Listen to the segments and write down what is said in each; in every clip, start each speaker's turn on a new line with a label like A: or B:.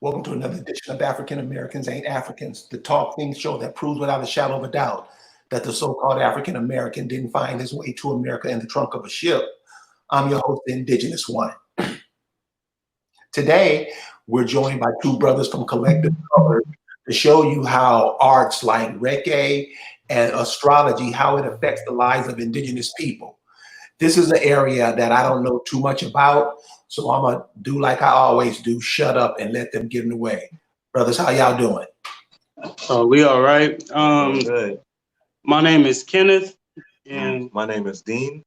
A: Welcome to another edition of African Americans Ain't Africans, the talk thing show that proves without a shadow of a doubt that the so-called African American didn't find his way to America in the trunk of a ship. I'm your host, the Indigenous One. Today, we're joined by two brothers from Collective Colors to show you how arts like Reiki and astrology, how it affects the lives of Indigenous people. This is an area that I don't know too much about, so I'm gonna do like I always do, shut up and let them get in the way. Brothers, how y'all doing?
B: We all right.
C: Good.
B: My name is Kenneth, and
C: my name is Dean,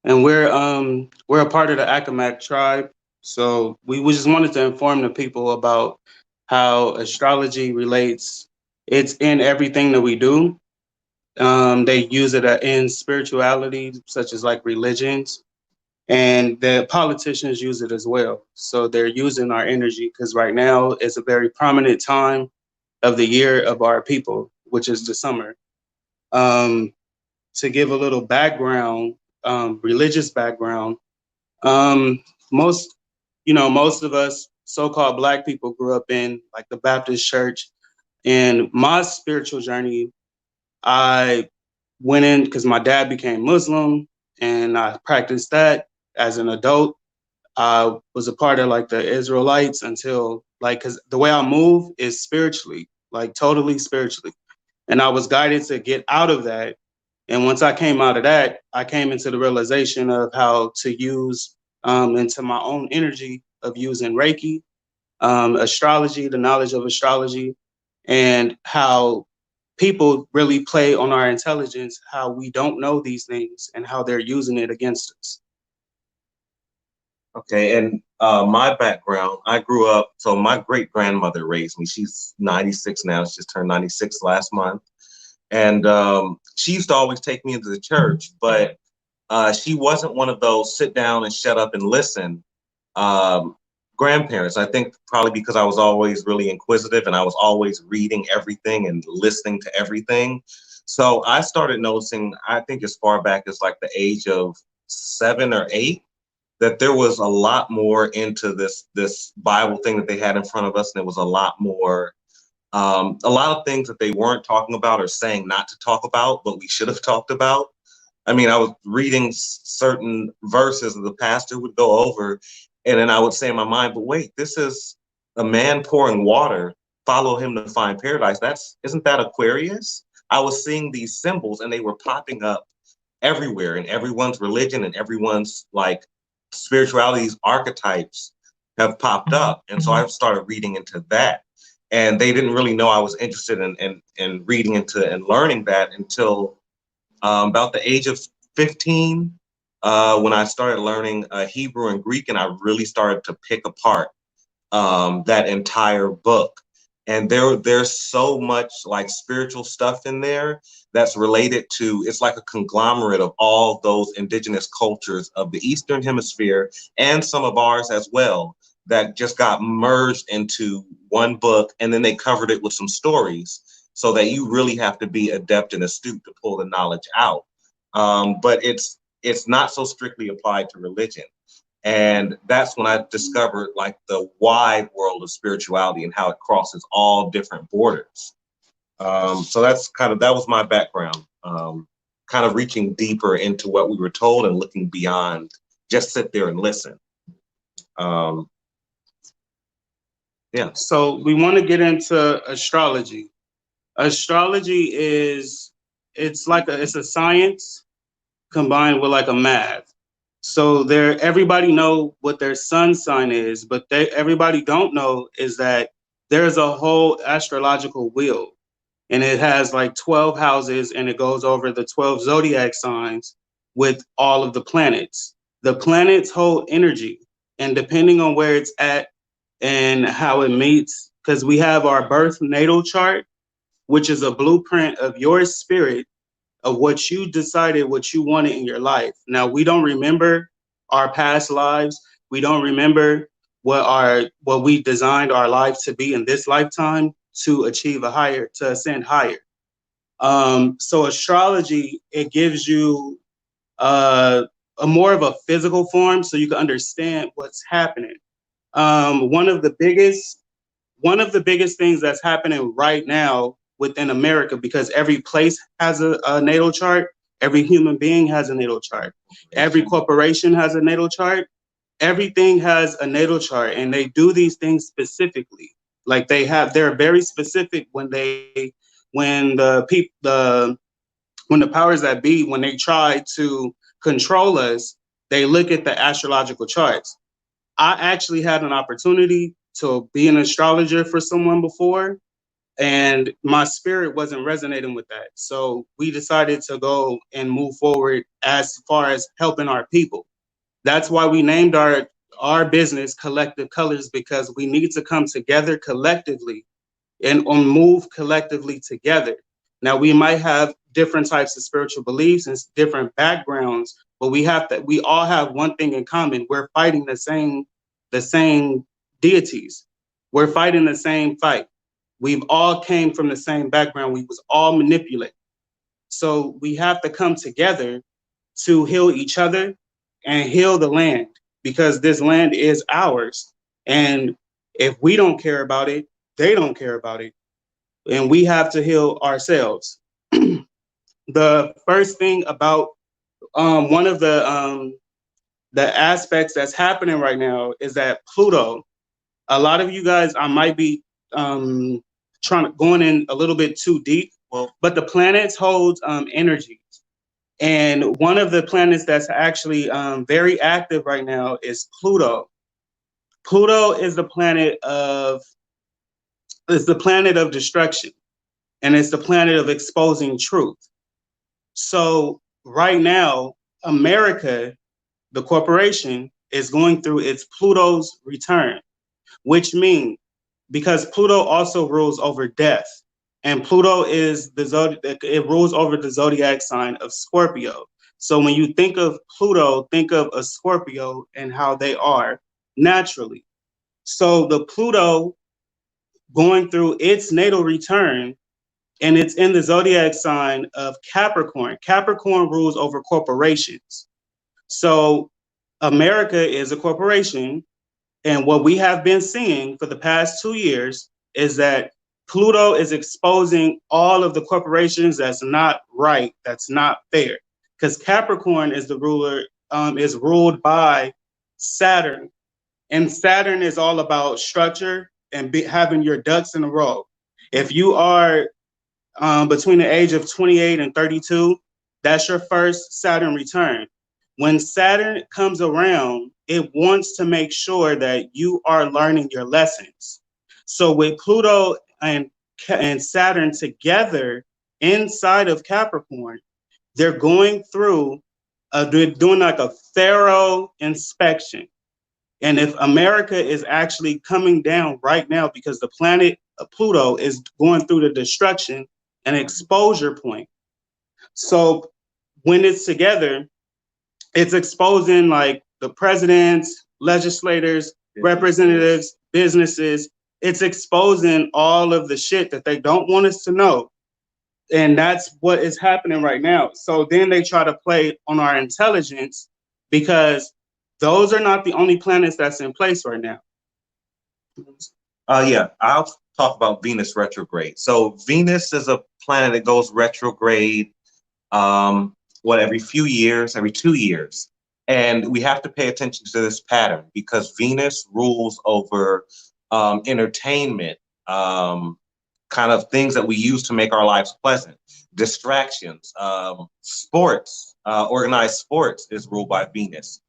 B: and we're a part of the Accomack tribe. So we just wanted to inform the people about how astrology relates. It's in everything that we do. They use it in spirituality, such as like religions, and the politicians use it as well. So they're using our energy because right now is a very prominent time of the year of our people, which is the summer. To give a little background, religious background, most of us so-called Black people grew up in like the Baptist church. And my spiritual journey, I went in because my dad became Muslim and I practiced that as an adult. I was a part of like the Israelites until because the way I move is spiritually, like totally spiritually. And I was guided to get out of that. And once I came out of that, I came into the realization of how to use into my own energy of using Reiki, astrology, the knowledge of astrology, and how people really play on our intelligence, how we don't know these things and how they're using it against us.
C: Okay, and my background, I grew up, so my great-grandmother raised me. She's 96 now, she just turned 96 last month. And she used to always take me into the church, but she wasn't one of those sit down and shut up and listen grandparents. I think probably because I was always really inquisitive and I was always reading everything and listening to everything. So I started noticing, I think as far back as like the age of 7 or 8, that there was a lot more into this Bible thing that they had in front of us, and there was a lot more, a lot of things that they weren't talking about or saying not to talk about, but we should have talked about. I mean, I was reading certain verses that the pastor would go over, and then I would say in my mind, but wait, this is a man pouring water, follow him to find paradise. Isn't that Aquarius? I was seeing these symbols and they were popping up everywhere in everyone's religion and everyone's like spirituality's archetypes have popped up. And so I started reading into that. And they didn't really know I was interested in reading into and learning that until about the age of 15, when I started learning Hebrew and Greek, and I really started to pick apart that entire book. And there's so much like spiritual stuff in there that's related to, it's like a conglomerate of all those indigenous cultures of the Eastern Hemisphere and some of ours as well, that just got merged into one book, and then they covered it with some stories so that you really have to be adept and astute to pull the knowledge out. But it's not so strictly applied to religion. And that's when I discovered like the wide world of spirituality and how it crosses all different borders. So that was my background, kind of reaching deeper into what we were told and looking beyond just sit there and listen. Yeah.
B: So we want to get into astrology. Astrology it's a science combined with like a math. So everybody know what their sun sign is, but everybody don't know is that there's a whole astrological wheel, and it has like 12 houses, and it goes over the 12 zodiac signs with all of the planets. The planets hold energy, and depending on where it's at and how it meets, because we have our birth natal chart, which is a blueprint of your spirit of what you decided, what you wanted in your life. Now, we don't remember our past lives. We don't remember what we designed our life to be in this lifetime to achieve to ascend higher. So astrology, it gives you a more of a physical form so you can understand what's happening. One of the biggest one of the biggest things that's happening right now within America, because every place has a natal chart, every human being has a natal chart, every corporation has a natal chart, everything has a natal chart, and they do these things specifically. Like they're very specific when the powers that be, when they try to control us, they look at the astrological charts. I actually had an opportunity to be an astrologer for someone before, and my spirit wasn't resonating with that. So we decided to go and move forward as far as helping our people. That's why we named our business Collective Colors, because we need to come together collectively and move collectively together. Now, we might have different types of spiritual beliefs and different backgrounds, but we all have one thing in common. We're fighting the same deities. We're fighting the same fight. We've all came from the same background. We was all manipulated. So we have to come together to heal each other and heal the land, because this land is ours. And if we don't care about it, they don't care about it. And we have to heal ourselves. The first thing about one of the aspects that's happening right now is that Pluto, a lot of you guys, I might be going in a little bit too deep, but the planets hold energies. And one of the planets that's actually very active right now is Pluto. Pluto is the planet of destruction, and it's the planet of exposing truth. So right now, America, the corporation, is going through its Pluto's return, which means, because Pluto also rules over death, and Pluto is it rules over the zodiac sign of Scorpio. So when you think of Pluto, think of a Scorpio and how they are naturally. So the Pluto going through its natal return, and it's in the zodiac sign of Capricorn. Capricorn rules over corporations. So America is a corporation, and what we have been seeing for the past 2 years is that Pluto is exposing all of the corporations that's not right, that's not fair. Because Capricorn is the ruler, is ruled by Saturn. And Saturn is all about structure and having your ducks in a row. If you are between the age of 28 and 32, that's your first Saturn return. When Saturn comes around, it wants to make sure that you are learning your lessons. So with Pluto and Saturn together inside of Capricorn, they're going through, they're doing like a thorough inspection. And if America is actually coming down right now because the planet Pluto is going through the destruction and exposure point. So when it's together, it's exposing like the presidents, legislators, representatives, businesses. It's exposing all of the shit that they don't want us to know. And that's what is happening right now. So then they try to play on our intelligence, because those are not the only planets that's in place right now.
C: Yeah, I'll talk about Venus retrograde. So Venus is a planet that goes retrograde, every few years, every 2 years. And we have to pay attention to this pattern because Venus rules over entertainment, kind of things that we use to make our lives pleasant, distractions, sports, organized sports is ruled by Venus.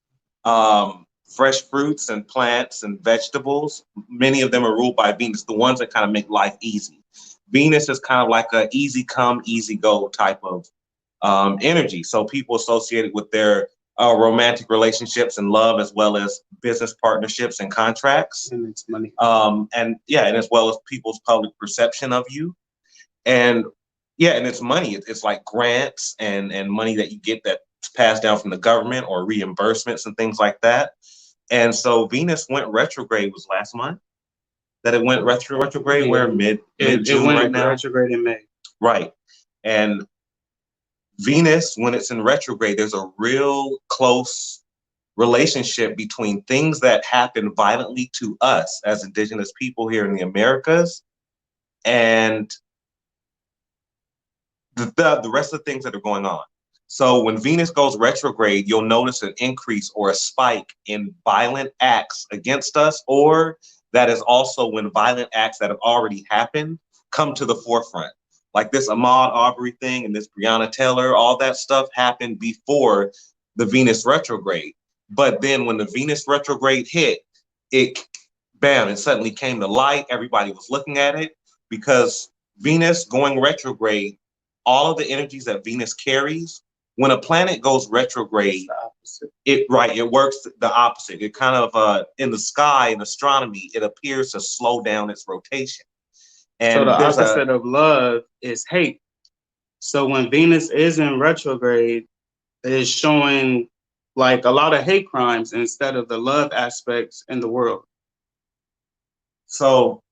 C: Fresh fruits and plants and vegetables, many of them are ruled by Venus, the ones that kind of make life easy. Venus is kind of like an easy come, easy go type of energy. So people associated with their romantic relationships and love, as well as business partnerships and contracts.
B: And it's money.
C: And as well as people's public perception of you. And and it's money. It's like grants and money that you get that's passed down from the government, or reimbursements and things like that. And so Venus went retrograde, was last month that it went retrograde. We're mid-June right now.
B: Retrograde in May.
C: Right. And Venus, when it's in retrograde, there's a real close relationship between things that happen violently to us as Indigenous people here in the Americas and the rest of the things that are going on. So when Venus goes retrograde, you'll notice an increase or a spike in violent acts against us, or that is also when violent acts that have already happened come to the forefront. Like this Ahmaud Arbery thing and this Breonna Taylor, all that stuff happened before the Venus retrograde. But then when the Venus retrograde hit, it, bam, it suddenly came to light. Everybody was looking at it because Venus going retrograde, all of the energies that Venus carries, when a planet goes retrograde, it works the opposite. It kind of in the sky in astronomy, it appears to slow down its rotation. And
B: so the opposite of love is hate. So when Venus is in retrograde, it's showing like a lot of hate crimes instead of the love aspects in the world.
C: So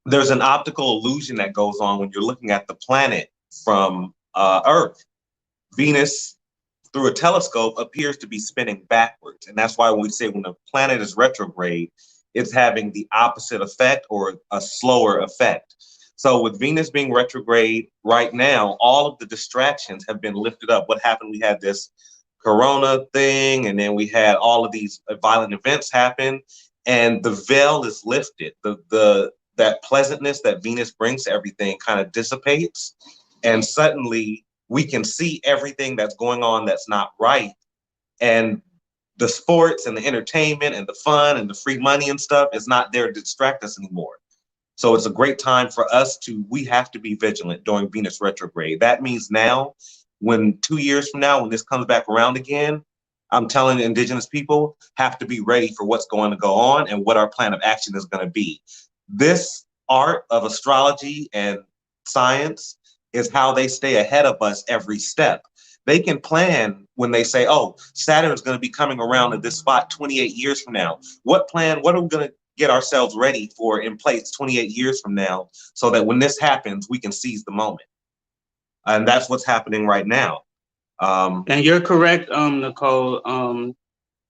C: there's an optical illusion that goes on when you're looking at the planet from Earth. Venus, through a telescope, appears to be spinning backwards. And that's why when we say when the planet is retrograde, it's having the opposite effect or a slower effect. So with Venus being retrograde right now, all of the distractions have been lifted up. What happened? We had this Corona thing, and then we had all of these violent events happen, and the veil is lifted. That pleasantness that Venus brings to everything kind of dissipates, and suddenly we can see everything that's going on that's not right. And the sports and the entertainment and the fun and the free money and stuff is not there to distract us anymore. So it's a great time for us we have to be vigilant during Venus retrograde. That means now, when 2 years from now, when this comes back around again, I'm telling Indigenous people have to be ready for what's going to go on and what our plan of action is going to be. This art of astrology and science is how they stay ahead of us every step. They can plan when they say, oh, Saturn's going to be coming around at this spot 28 years from now. What are we going to get ourselves ready for in place 28 years from now so that when this happens, we can seize the moment? And that's what's happening right now.
B: And you're correct, Nicole.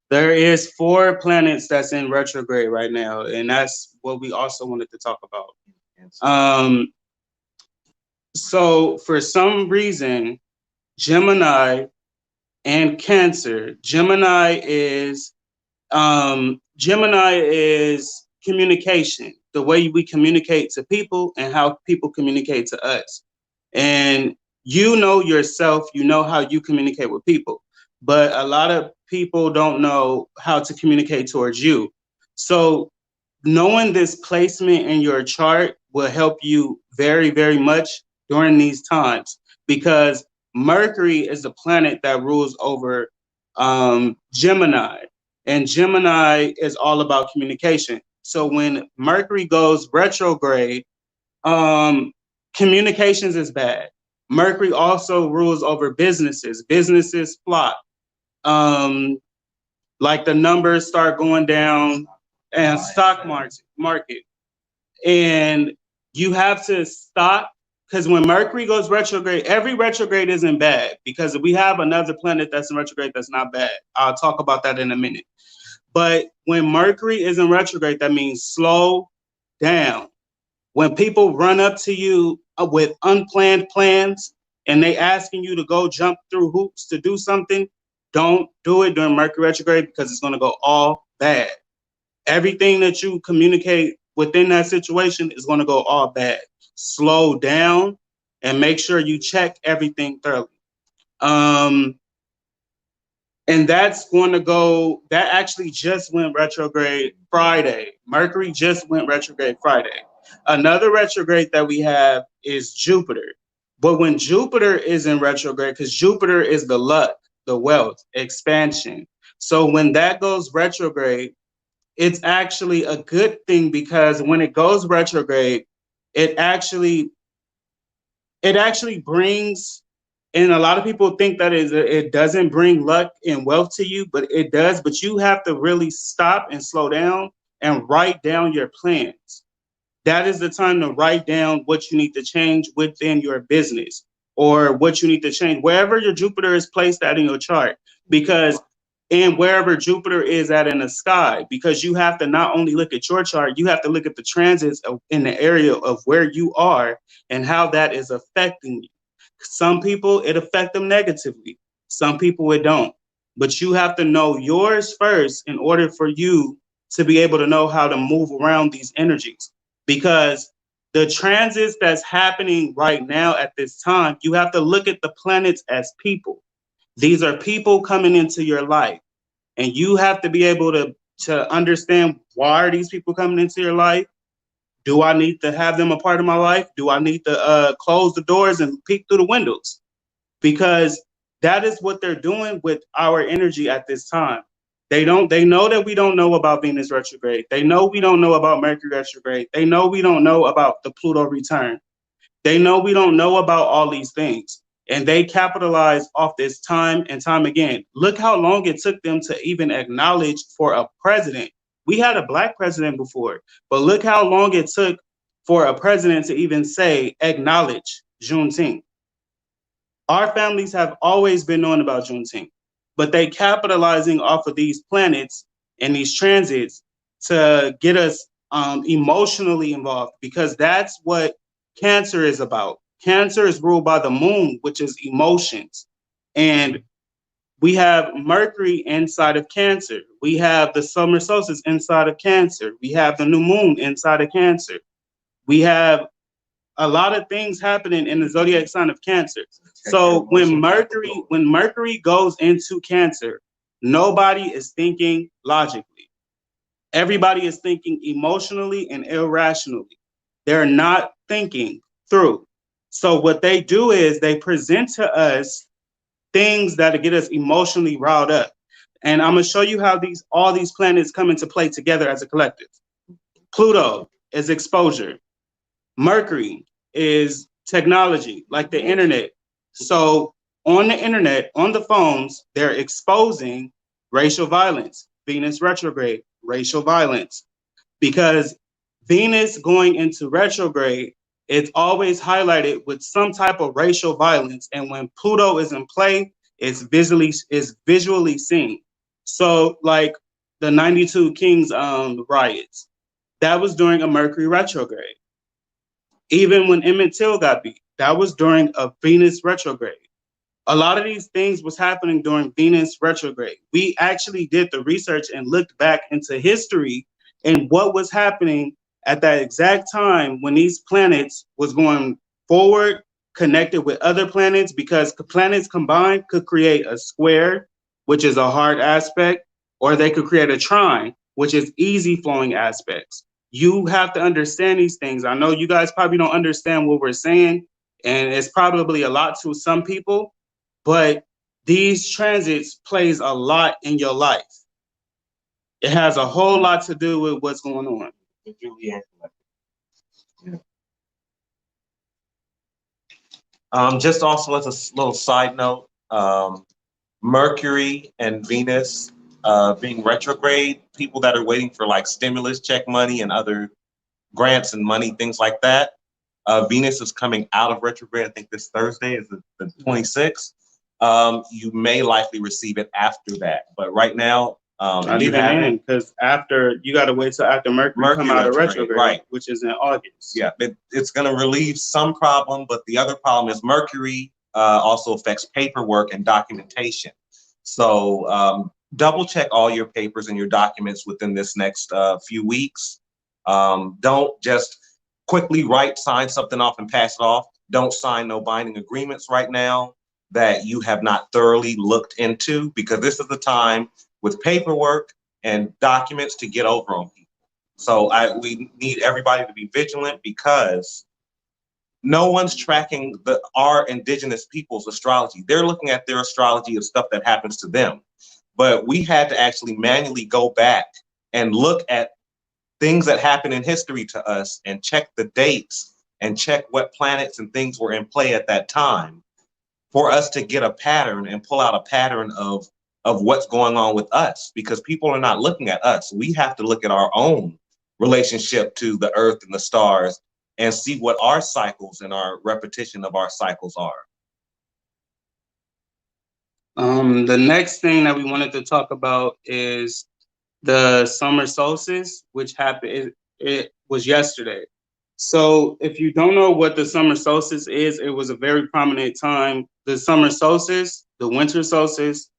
B: There is 4 planets that's in retrograde right now, and that's what we also wanted to talk about. So for some reason, Gemini and Cancer. Gemini is communication, the way we communicate to people and how people communicate to us. And you know yourself, you know how you communicate with people, but a lot of people don't know how to communicate towards you. So knowing this placement in your chart will help you very, very much during these times, because Mercury is the planet that rules over Gemini, and Gemini is all about communication. So when Mercury goes retrograde, communications is bad. Mercury also rules over businesses. Businesses flop. Like the numbers start going down, and stock market. And you have to stop, because when Mercury goes retrograde, every retrograde isn't bad, because we have another planet that's in retrograde that's not bad. I'll talk about that in a minute. But when Mercury is in retrograde, that means slow down. When people run up to you with unplanned plans and they asking you to go jump through hoops to do something, don't do it during Mercury retrograde, because it's going to go all bad. Everything that you communicate within that situation is going to go all bad. Slow down and make sure you check everything thoroughly. And that's going to go, that actually just went retrograde Friday. Mercury just went retrograde Friday. Another retrograde that we have is Jupiter. But when Jupiter is in retrograde, because Jupiter is the luck, the wealth, expansion. So when that goes retrograde, it's actually a good thing, because when it goes retrograde, it actually brings, and a lot of people think that it doesn't bring luck and wealth to you, but it does. But you have to really stop and slow down and write down your plans. That is the time to write down what you need to change within your business, or what you need to change wherever your Jupiter is placed at in your chart, because and wherever Jupiter is at in the sky, because you have to not only look at your chart, you have to look at the transits in the area of where you are and how that is affecting you. Some people, it affects them negatively. Some people, it don't. But you have to know yours first in order for you to be able to know how to move around these energies. Because the transits that's happening right now at this time, you have to look at the planets as people. These are people coming into your life, and you have to be able to understand, why are these people coming into your life? Do I need to have them a part of my life? Do I need to close the doors and peek through the windows? Because that is what they're doing with our energy at this time. They know that we don't know about Venus retrograde. They know we don't know about Mercury retrograde. They know we don't know about the Pluto return. They know we don't know about all these things. And they capitalize off this time and time again. Look how long it took them to even acknowledge for a president. We had a Black president before, but look how long it took for a president to even say, acknowledge Juneteenth. Our families have always been knowing about Juneteenth, but they capitalizing off of these planets and these transits to get us emotionally involved, because that's what Cancer is about. Cancer is ruled by the moon, which is emotions. And we have Mercury inside of Cancer. We have the summer solstice inside of Cancer. We have the new moon inside of Cancer. We have a lot of things happening in the zodiac sign of Cancer. So when Mercury goes into Cancer, nobody is thinking logically. Everybody is thinking emotionally and irrationally. They're not thinking through. So what they do is they present to us things that get us emotionally riled up. And I'm gonna show you how all these planets come into play together as a collective. Pluto is exposure. Mercury is technology, like the internet. So on the internet, on the phones, they're exposing racial violence. Venus retrograde, racial violence. Because Venus going into retrograde, it's always highlighted with some type of racial violence. And when Pluto is in play, it's visually seen. So like the 92 Kings riots, that was during a Mercury retrograde. Even when Emmett Till got beat, that was during a Venus retrograde. A lot of these things was happening during Venus retrograde. We actually did the research and looked back into history and what was happening at that exact time when these planets was going forward, connected with other planets, because planets combined could create a square, which is a hard aspect, or they could create a trine, which is easy flowing aspects. You have to understand these things. I know you guys probably don't understand what we're saying, and it's probably a lot to some people, but these transits plays a lot in your life. It has a whole lot to do with what's going on.
C: Just also as a little side note, Mercury and Venus being retrograde, people that are waiting for like stimulus check money and other grants and money, things like that. Venus is coming out of retrograde. I think this Thursday is the 26th. You may likely receive it after that, but right now,
B: not even in, because after you got to wait till after Mercury come out of retrograde,
C: right?
B: Which is in August.
C: Yeah, it's going to relieve some problem, but the other problem is Mercury also affects paperwork and documentation. So double check all your papers and your documents within this next few weeks. Don't just quickly sign something off and pass it off. Don't sign no binding agreements right now that you have not thoroughly looked into, because this is the time with paperwork and documents to get over on people. So we need everybody to be vigilant, because no one's tracking our indigenous people's astrology. They're looking at their astrology of stuff that happens to them. But we had to actually manually go back and look at things that happen in history to us and check the dates and check what planets and things were in play at that time for us to get a pattern and pull out a pattern of what's going on with us, because people are not looking at us. We have to look at our own relationship to the earth and the stars and see what our cycles and our repetition of our cycles are.
B: The next thing that we wanted to talk about is the summer solstice, which happened, it was yesterday. So if you don't know what the summer solstice is, it was a very prominent time. The summer solstice, the winter solstice,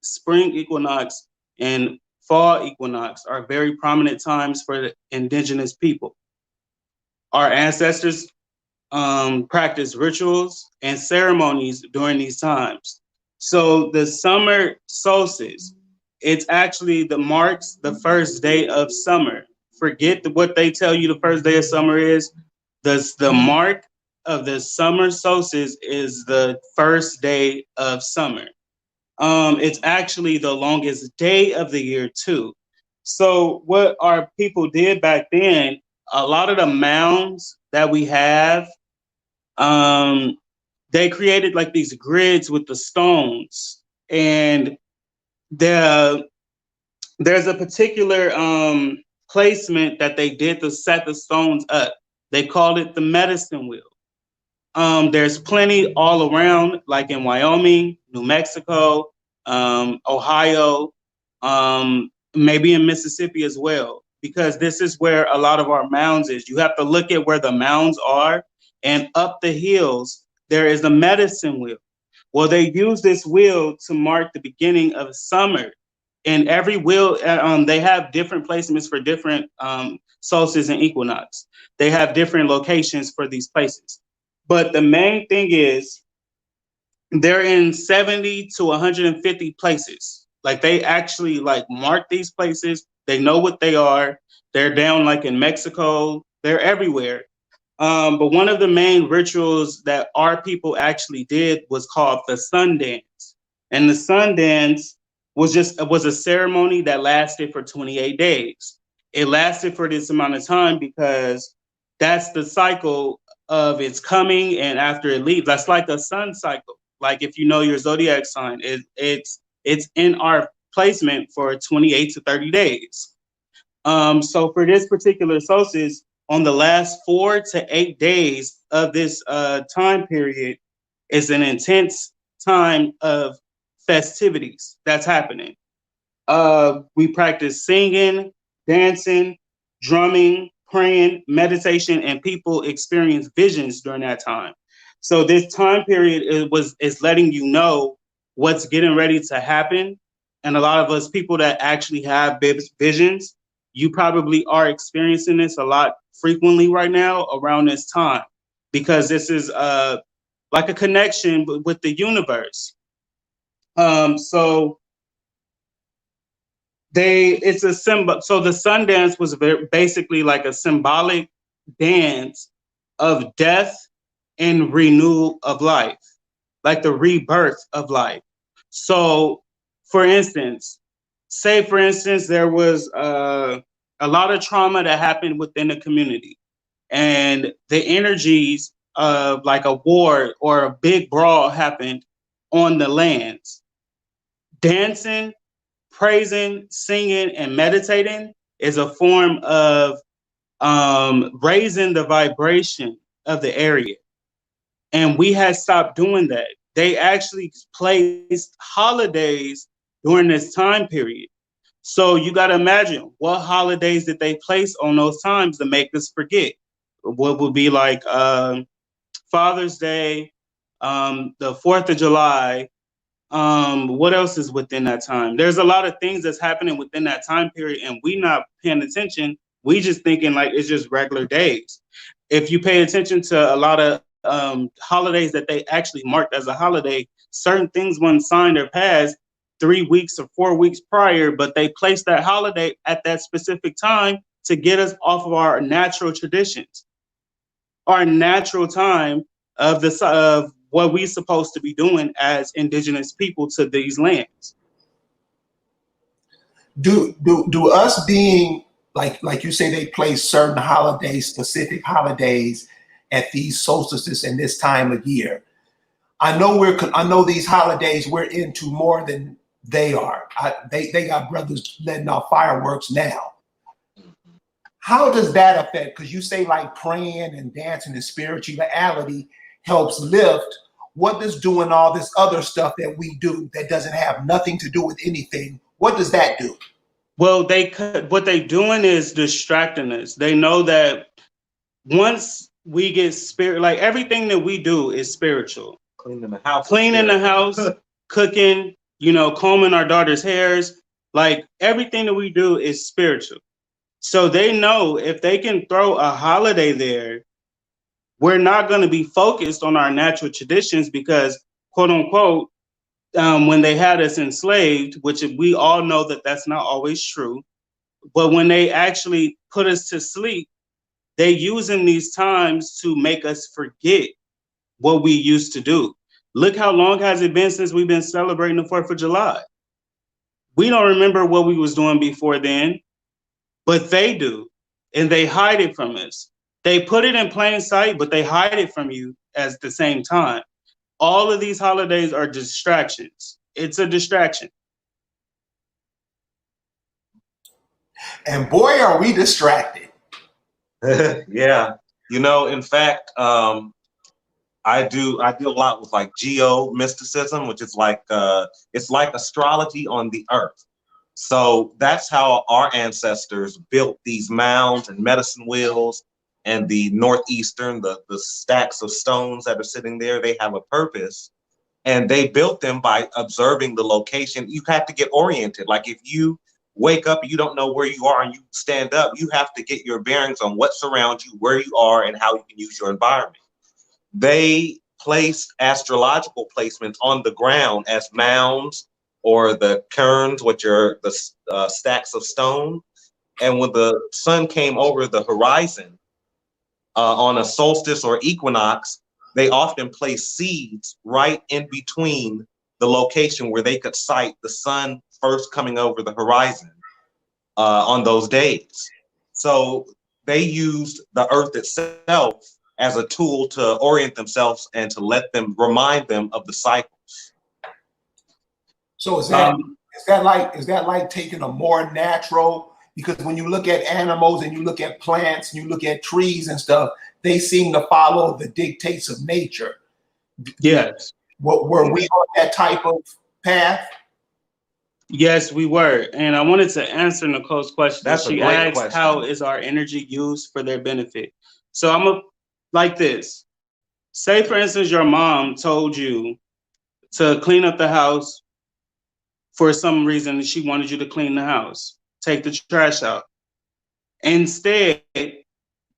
B: spring equinox, and fall equinox are very prominent times for the indigenous people. Our ancestors practice rituals and ceremonies during these times. So the summer solstice, it's actually the marks the first day of summer. Forget what they tell you the first day of summer is. The mark of the summer solstice is the first day of summer. It's actually the longest day of the year too. So what our people did back then, a lot of the mounds that we have, um, they created like these grids with the stones, and the there's a particular placement that they did to set the stones up. They called it the medicine wheel. There's plenty all around, like in Wyoming, New Mexico, Ohio, maybe in Mississippi as well, because this is where a lot of our mounds is. You have to look at where the mounds are, and up the hills, there is a medicine wheel. Well, they use this wheel to mark the beginning of summer. And every wheel, they have different placements for different solstices and equinox. They have different locations for these places. But the main thing is they're in 70 to 150 places. Like they actually like mark these places. They know what they are. They're down like in Mexico. They're everywhere. But one of the main rituals that our people actually did was called the sun dance. And the sun dance was a ceremony that lasted for 28 days. It lasted for this amount of time because that's the cycle of its coming and after it leaves. That's like a sun cycle. Like if you know your zodiac sign, it's in our placement for 28 to 30 days. So for this particular solstice, on the last 4 to 8 days of this time period, is an intense time of festivities that's happening. We practice singing, dancing, drumming, praying, meditation, and people experience visions during that time. So this time period is letting you know what's getting ready to happen. And a lot of us people that actually have visions, you probably are experiencing this a lot frequently right now around this time, because this is like a connection with the universe. So it's a symbol. So the sun dance was basically like a symbolic dance of death and renewal of life, like the rebirth of life. So for instance, there was a lot of trauma that happened within the community, and the energies of like a war or a big brawl happened on the lands. Dancing, praising, singing, and meditating is a form of raising the vibration of the area. And we had stopped doing that. They actually placed holidays during this time period. So you got to imagine, what holidays did they place on those times to make us forget? What would be like Father's Day, the 4th of July. What else is within that time? There's a lot of things that's happening within that time period, and we not paying attention. We just thinking like it's just regular days. If you pay attention to a lot of holidays that they actually marked as a holiday, certain things weren't signed or passed 3 weeks or 4 weeks prior, but they placed that holiday at that specific time to get us off of our natural traditions, our natural time of what we're supposed to be doing as indigenous people to these lands.
A: Do us being like you say, they place certain holidays, specific holidays at these solstices and this time of year. I know these holidays we're into more than they are. They got brothers letting off fireworks now. How does that affect? Because you say like praying and dancing and spirituality helps lift. what does doing all this other stuff that we do that doesn't have nothing to do with anything, what does that do?
B: Well, what they doing is distracting us. They know that once we get spirit, like everything that we do is spiritual. Cleaning the house, cooking, you know, combing our daughter's hairs, like everything that we do is spiritual. So they know if they can throw a holiday there, we're not going to be focused on our natural traditions because, quote unquote, when they had us enslaved, which we all know that that's not always true, but when they actually put us to sleep, they using these times to make us forget what we used to do. Look how long has it been since we've been celebrating the 4th of July? We don't remember what we was doing before then, but they do, and they hide it from us. They put it in plain sight, but they hide it from you at the same time. All of these holidays are distractions. It's a distraction.
A: And boy, are we distracted.
C: Yeah. You know, in fact, I do a lot with like geo-mysticism, which is like it's like astrology on the earth. So that's how our ancestors built these mounds and medicine wheels and the northeastern, the stacks of stones that are sitting there. They have a purpose, and they built them by observing the location. You have to get oriented. Like if you wake up and you don't know where you are and you stand up, you have to get your bearings on what's around you, where you are, and how you can use your environment. They placed astrological placements on the ground as mounds or the cairns, which are the stacks of stone. And when the sun came over the horizon on a solstice or equinox, they often placed seeds right in between the location where they could sight the sun first coming over the horizon on those days. So they used the earth itself as a tool to orient themselves and to remind them of the cycles.
A: So is that like taking a more natural, because when you look at animals and you look at plants and you look at trees and stuff, they seem to follow the dictates of nature.
B: Yes.
A: Were we on that type of path?
B: Yes, we were. And I wanted to answer Nicole's question.
C: That's a
B: She
C: great
B: asked,
C: question.
B: how is our energy used for their benefit? So I'm like this. Say, for instance, your mom told you to clean up the house for some reason. She wanted you to clean the house, take the trash out. Instead,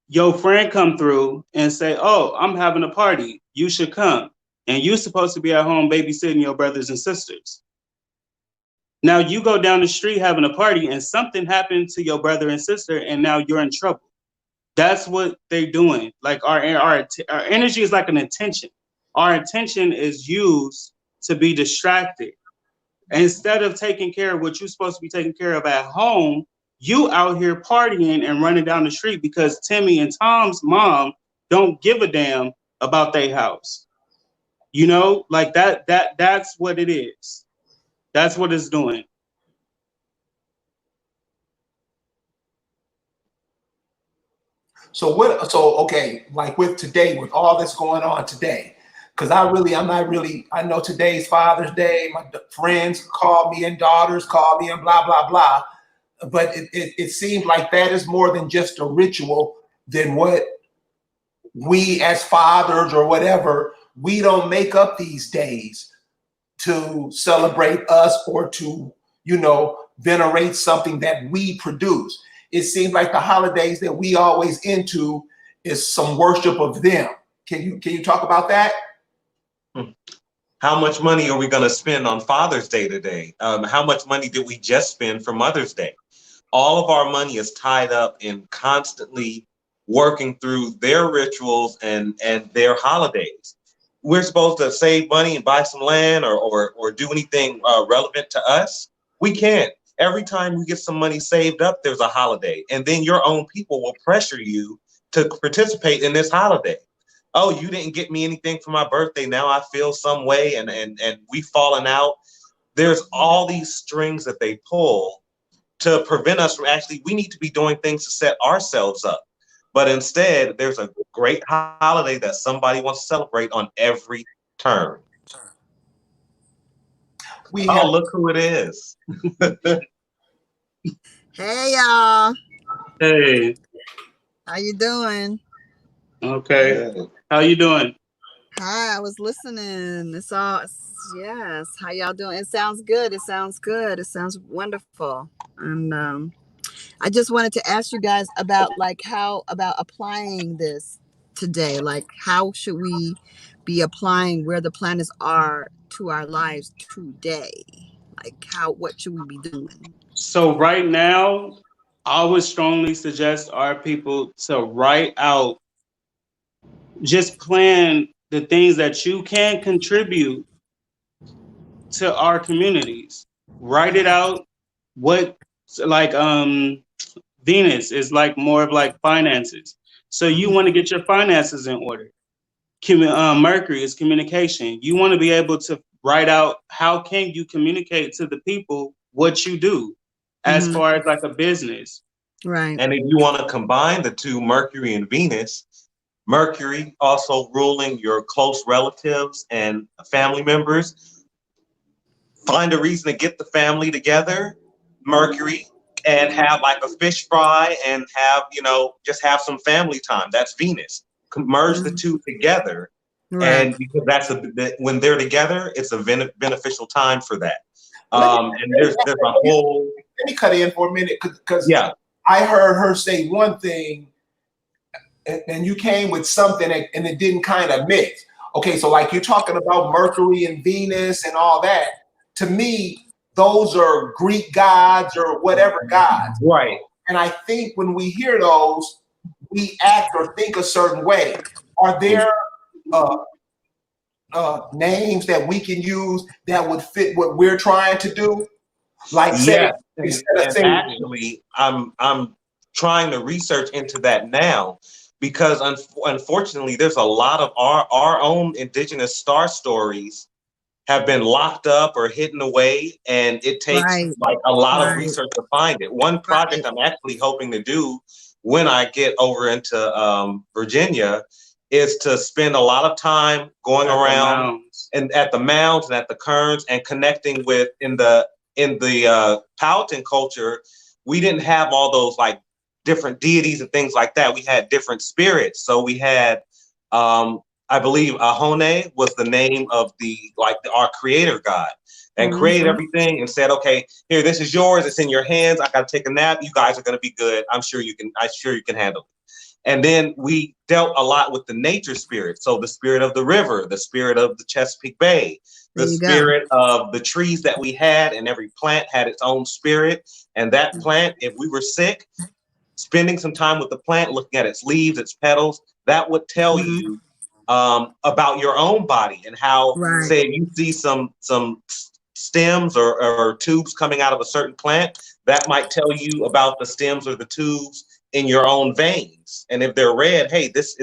B: your friend come through and say, oh, I'm having a party. You should come. And you're supposed to be at home babysitting your brothers and sisters. Now you go down the street having a party and something happened to your brother and sister and now you're in trouble. That's what they're doing. Like our energy is like an intention. Our intention is used to be distracted. Instead of taking care of what you're supposed to be taking care of at home, you out here partying and running down the street because Timmy and Tom's mom don't give a damn about their house. You know, like that's what it is. That's what it's doing.
A: So okay, like with today, with all that's going on today, because I know today's Father's Day. My friends call me and daughters call me and blah, blah, blah. But it seems like that is more than just a ritual than what we as fathers or whatever, we don't make up these days to celebrate us or to, venerate something that we produce. It seems like the holidays that we always into is some worship of them. Can you talk about that?
C: How much money are we going to spend on Father's Day today? How much money did we just spend for Mother's Day? All of our money is tied up in constantly working through their rituals and their holidays. We're supposed to save money and buy some land or do anything relevant to us. We can't. Every time we get some money saved up, there's a holiday. And then your own people will pressure you to participate in this holiday. Oh, you didn't get me anything for my birthday. Now I feel some way and we've fallen out. There's all these strings that they pull to prevent us from we need to be doing things to set ourselves up. But instead, there's a great holiday that somebody wants to celebrate on every turn.
A: We
C: Oh,
A: have
C: look who it is.
D: Hey y'all,
B: Hey,
D: how you doing?
B: okay. How you doing?
D: Hi, I was listening. Yes. How y'all doing? It sounds good. It sounds good. It sounds wonderful. And I just wanted to ask you guys about about applying this today. Like, how should we be applying where the planets are to our lives today? Like, what should we be doing?
B: So right now, I would strongly suggest our people to write out, just plan the things that you can contribute to our communities. Write it out. What, like Venus is like more of like finances. So you want to get your finances in order. Mercury is communication. You want to be able to write out how can you communicate to the people what you do as far as like a business.
D: Right.
C: And if you want to combine the two, Mercury and Venus, Mercury also ruling your close relatives and family members, find a reason to get the family together, Mercury, and have like a fish fry and have, just have some family time. That's Venus. Merge the two together.
D: Right.
C: And because when they're together, it's a beneficial time for that. And there's a whole.
A: Let me cut in for a minute because
C: yeah,
A: I heard her say one thing, and you came with something, and it didn't kind of mix. Okay, so like you're talking about Mercury and Venus and all that. To me, those are Greek gods or whatever gods.
C: right.
A: And I think when we hear those, we act or think a certain way. Are there names that we can use that would fit what we're trying to do? Like say, instead of saying,
C: actually, I'm trying to research into that now because unfortunately, there's a lot of our own indigenous star stories have been locked up or hidden away, and it takes like a lot of research to find it. One project I'm actually hoping to do when I get over into Virginia is to spend a lot of time going around and at the mounds and at the cairns and connecting with in the Powhatan culture. We didn't have all those like different deities and things like that. We had different spirits. So we had I believe Ahone was the name of our creator god, and created everything and said, okay, here, this is yours. It's in your hands. I got to take a nap. You guys are going to be good. I'm sure you can handle it. And then we dealt a lot with the nature spirit. So the spirit of the river, the spirit of the Chesapeake Bay, the spirit of the trees that we had, and every plant had its own spirit. And that plant, if we were sick, spending some time with the plant, looking at its leaves, its petals, that would tell you about your own body and how, say, you see some stems or tubes coming out of a certain plant, that might tell you about the stems or the tubes in your own veins. And if they're red, hey, this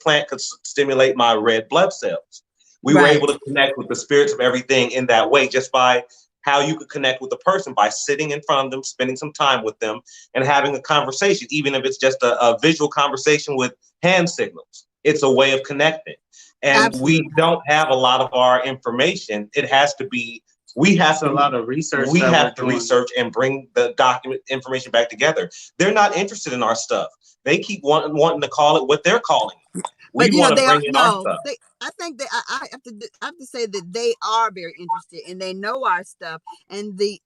C: plant could stimulate my red blood cells. We were able to connect with the spirits of everything in that way, just by how you could connect with the person by sitting in front of them, spending some time with them, and having a conversation, even if it's just a visual conversation with hand signals. It's a way of connecting. And we don't have a lot of our information. It has to be, we have to,
B: a lot of research.
C: We have to research and bring the document information back together. They're not interested in our stuff. They keep wanting to call it what they're calling it. We want to bring in our stuff.
D: I think that I have to say that they are very interested and they know our stuff, and the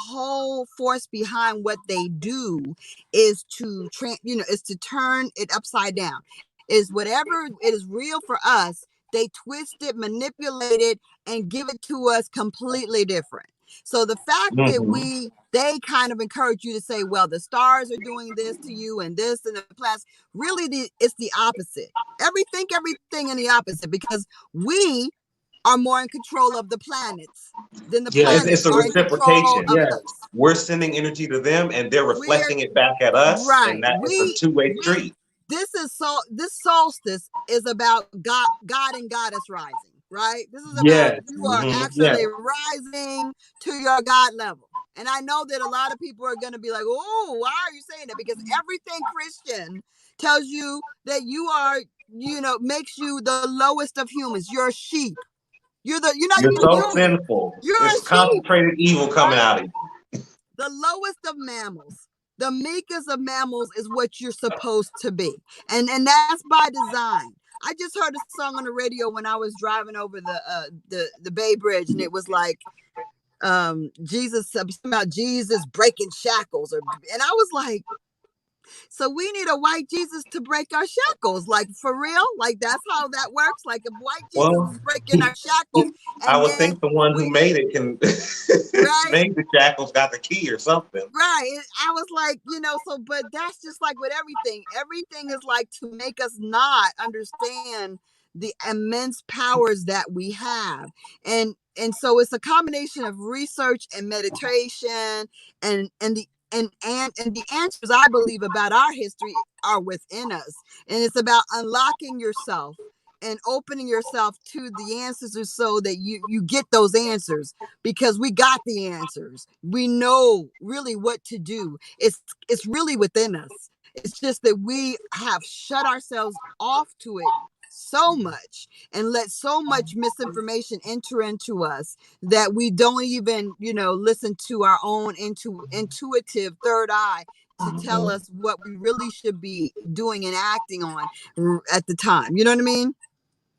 D: whole force behind what they do is to is to turn it upside down. Is whatever it is real for us, they twist it, manipulate it, and give it to us completely different. So the fact that they kind of encourage you to say, well, the stars are doing this to you and this and the planets, really it's the opposite. Everything in the opposite, because we are more in control of the planets than the planets
C: it's a
D: are in control of us.
C: We're sending energy to them and they're reflecting it back at us. And that is a two-way street.
D: This solstice is about God and Goddess rising, right? This is about you are actually rising to your God level. And I know that a lot of people are going to be like, oh, why are you saying that? Because everything Christian tells you that you are makes you the lowest of humans. You're a sheep. You're not
C: You're
D: even
C: so
D: human.
C: sinful.
D: You're a
C: It's
D: sheep.
C: concentrated evil coming out of you.
D: The lowest of mammals, the meekest of mammals is what you're supposed to be. And that's by design. I just heard a song on the radio when I was driving over the Bay Bridge, and it was like Jesus, about Jesus breaking shackles, and I was like, so we need a white Jesus to break our shackles, like for real? Like that's how that works? Like if white Jesus
C: Well,
D: is breaking our shackles,
C: I
D: and
C: would
D: then
C: think the one who
D: we
C: made it can
D: right?
C: made the shackles got the key or something.
D: Right. I was like, so, but that's just like with everything. Everything is like to make us not understand the immense powers that we have. And so it's a combination of research and meditation and the answers I believe about our history are within us. And it's about unlocking yourself and opening yourself to the ancestors so that you get those answers, because we got the answers. We know really what to do. It's really within us. It's just that we have shut ourselves off to it so much and let so much misinformation enter into us that we don't even, listen to our own intuitive third eye to tell us what we really should be doing and acting on at the time. You know what I mean?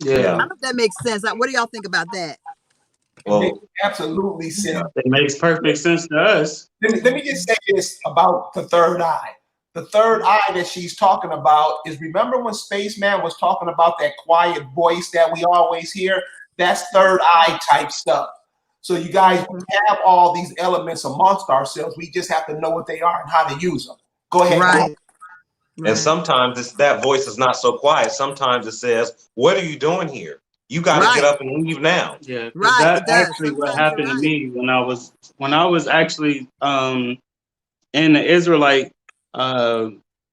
D: I
C: Yeah.
D: don't know if that makes sense. What do y'all think about that?
A: It makes absolutely sense.
B: It makes perfect sense to us.
A: Let me just say this about the third eye. The third eye that she's talking about is, remember when Spaceman was talking about that quiet voice that we always hear? That's third eye type stuff. So you guys have all these elements amongst ourselves. We just have to know what they are and how to use them. Go ahead.
D: Right.
C: And sometimes that voice is not so quiet. Sometimes it says, "What are you doing here? You got to get up and leave now."
B: Yeah,
D: Right.
B: that's actually what happened to me when I was actually in the Israelite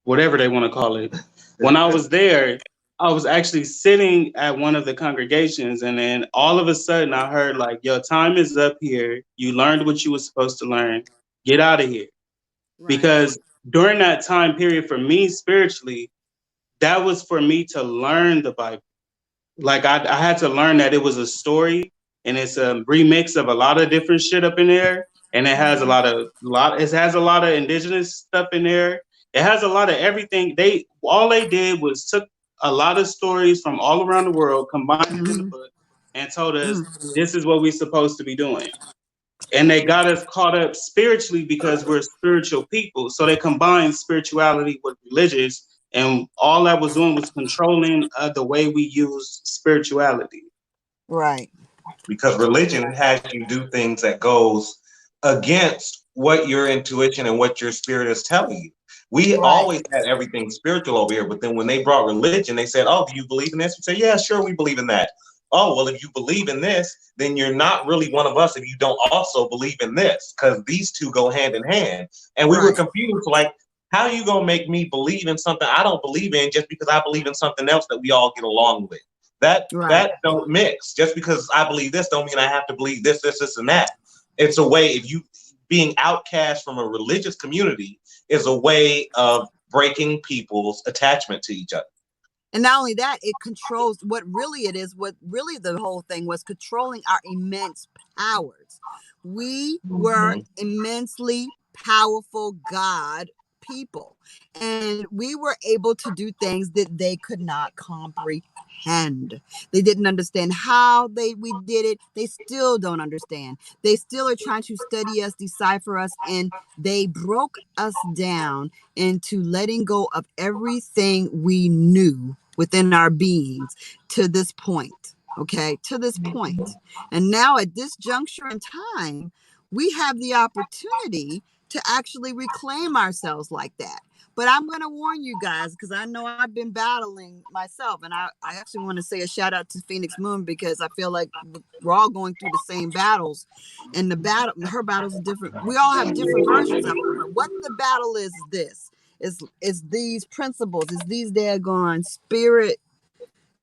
B: whatever they want to call it. When I was there, I was actually sitting at one of the congregations, and then all of a sudden I heard like, "Your time is up here. You learned what you were supposed to learn. Get out of here."
D: Right.
B: Because during that time period for me spiritually, that was for me to learn the Bible. Like I had to learn that it was a story and it's a remix of a lot of different shit up in there. And it has it has a lot of indigenous stuff in there. It has a lot of everything. All they did was took a lot of stories from all around the world, combined it in the book, and told us this is what we're supposed to be doing. And they got us caught up spiritually because we're spiritual people. So they combined spirituality with religious, and all that was doing was controlling the way we use spirituality.
D: Right.
C: Because religion has you do things that goes against what your intuition and what your spirit is telling you. We always had everything spiritual over here, but then when they brought religion, they said, "Oh, do you believe in this?" We say, "Yeah, sure, we believe in that." "Oh, well, if you believe in this, then you're not really one of us if you don't also believe in this, because these two go hand in hand." And we were confused, like, how are you gonna make me believe in something I don't believe in just because I believe in something else that we all get along with? That don't mix. Just because I believe this don't mean I have to believe this, and that. It's a way, if you being outcast from a religious community is a way of breaking people's attachment to each other.
D: And not only that, it controls what really the whole thing was, controlling our immense powers. We were immensely powerful God people, and we were able to do things that they could not comprehend. They didn't understand how we did it. They still don't understand. They still are trying to study us, decipher us, and they broke us down into letting go of everything we knew within our beings to this point. Okay, to this point. And now at this juncture in time, we have the opportunity to actually reclaim ourselves like that. But I'm going to warn you guys, because I know I've been battling myself. And I actually want to say a shout out to Phoenix Moon, because I feel like we're all going through the same battles. And her battles are different. We all have different versions of it. But what the battle is this. Is these principles, is these daggone spirit,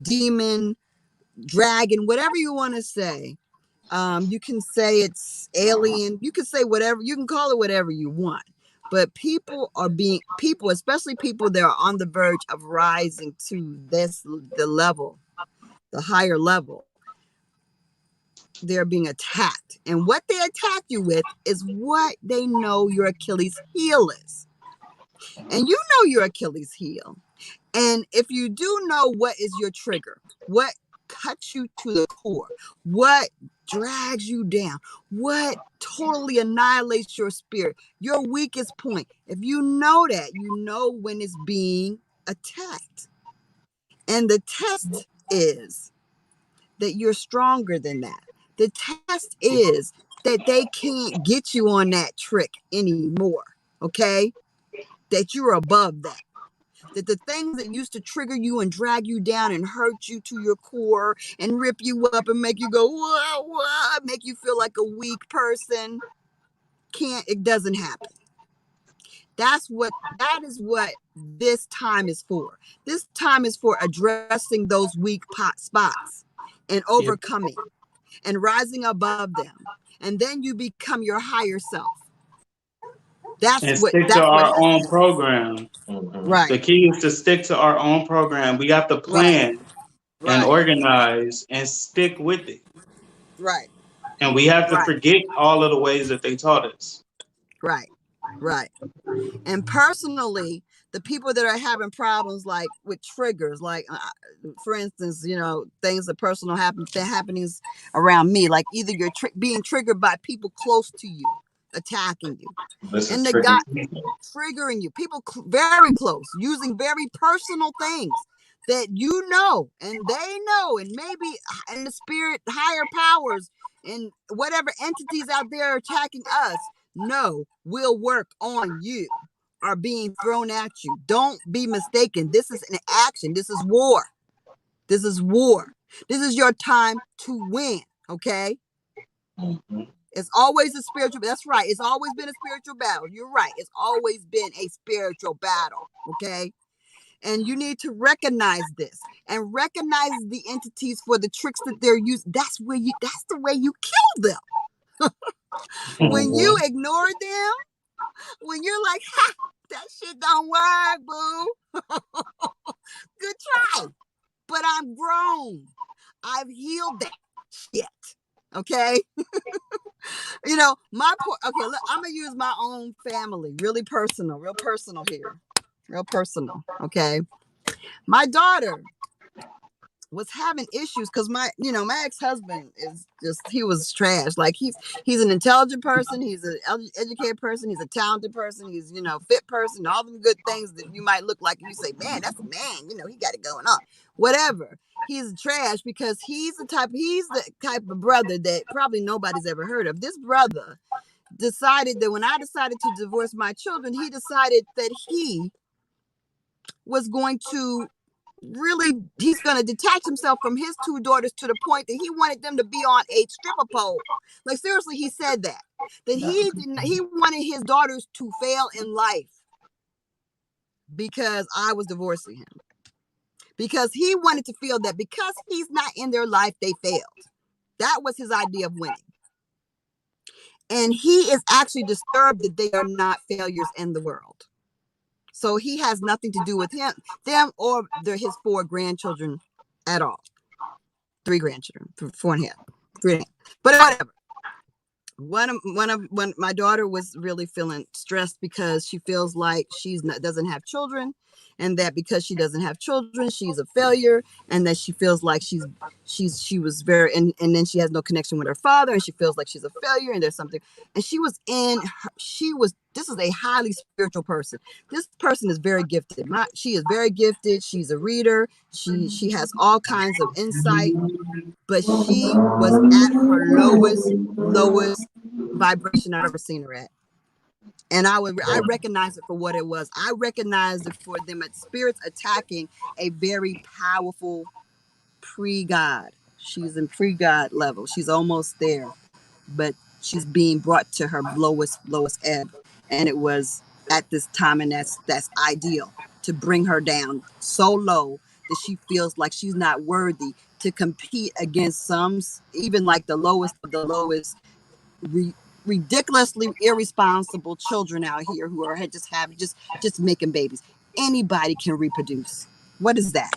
D: demon, dragon, whatever you want to say. You can say it's alien. You can say whatever. You can call it whatever you want. But people, especially people that are on the verge of rising to the higher level, they're being attacked. And what they attack you with is what they know your Achilles heel is. And you know your Achilles heel. And if you do know what is your trigger, what cuts you to the core, what drags you down, what totally annihilates your spirit, your weakest point, if you know that, you know when it's being attacked. And the test is that you're stronger than that. The test is that they can't get you on that trick anymore, okay? That you're above that. That the things that used to trigger you and drag you down and hurt you to your core and rip you up and make you go, whoa, whoa, make you feel like a weak person, it doesn't happen. That is what this time is for. This time is for addressing those weak spots and overcoming and rising above them. And then you become your higher self.
B: Stick to our own program.
D: Right.
B: The key is to stick to our own program. We have to plan and organize and stick with it.
D: Right.
B: And we have to forget all of the ways that they taught us.
D: Right. Right. And personally, the people that are having problems like with triggers, like for instance, things that personal happenings around me, like either you're being triggered by people close to you, attacking you, and the guy triggering you, people very close, using very personal things that you know and they know, and maybe in the spirit, higher powers and whatever entities out there attacking us will work on you, are being thrown at you. Don't be mistaken. This is an action. This is war. This is war. This is your time to win. Okay. It's always a spiritual. That's right. It's always been a spiritual battle. You're right. It's always been a spiritual battle. Okay. And you need to recognize this and recognize the entities for the tricks that they're using. That's the way you kill them. When you ignore them, when you're like, ha, that shit don't work, boo. Good try. But I'm grown. I've healed that shit. Okay. Okay, look, I'm gonna use my own family, real personal here. Real personal. Okay. My daughter was having issues because my ex-husband he was trash. Like he's an intelligent person, he's an educated person, he's a talented person, he's fit person, all them good things that you might look like and you say, man, that's a man, he got it going on. Whatever. He's trash because he's the type of brother that probably nobody's ever heard of. This brother decided that when I decided to divorce my children, he decided that he was going to he's going to detach himself from his two daughters to the point that he wanted them to be on a stripper pole. Like seriously, he said that he wanted his daughters to fail in life because I was divorcing him, because he wanted to feel that because he's not in their life, they failed. That was his idea of winning. And he is actually disturbed that they are not failures in the world. So he has nothing to do with them or his 4 grandchildren at all. 3 grandchildren, 4.5, 3.5. But whatever. When my daughter was really feeling stressed because she feels like she doesn't have children, and that because she doesn't have children, she's a failure, and that she feels like she was very, and then she has no connection with her father, and she feels like she's a failure, and there's something, and this is a highly spiritual person. This person is very gifted. She is very gifted. She's a reader. She has all kinds of insight, but she was at her lowest vibration I've ever seen her at. And I recognize it for what it was. I recognize it for them as spirits attacking a very powerful pre-God. She's in pre-God level. She's almost there, but she's being brought to her lowest ebb. And it was at this time, and that's ideal, to bring her down so low that she feels like she's not worthy to compete against even like the lowest of the lowest ridiculously irresponsible children out here who are just making babies. Anybody can reproduce. What is that?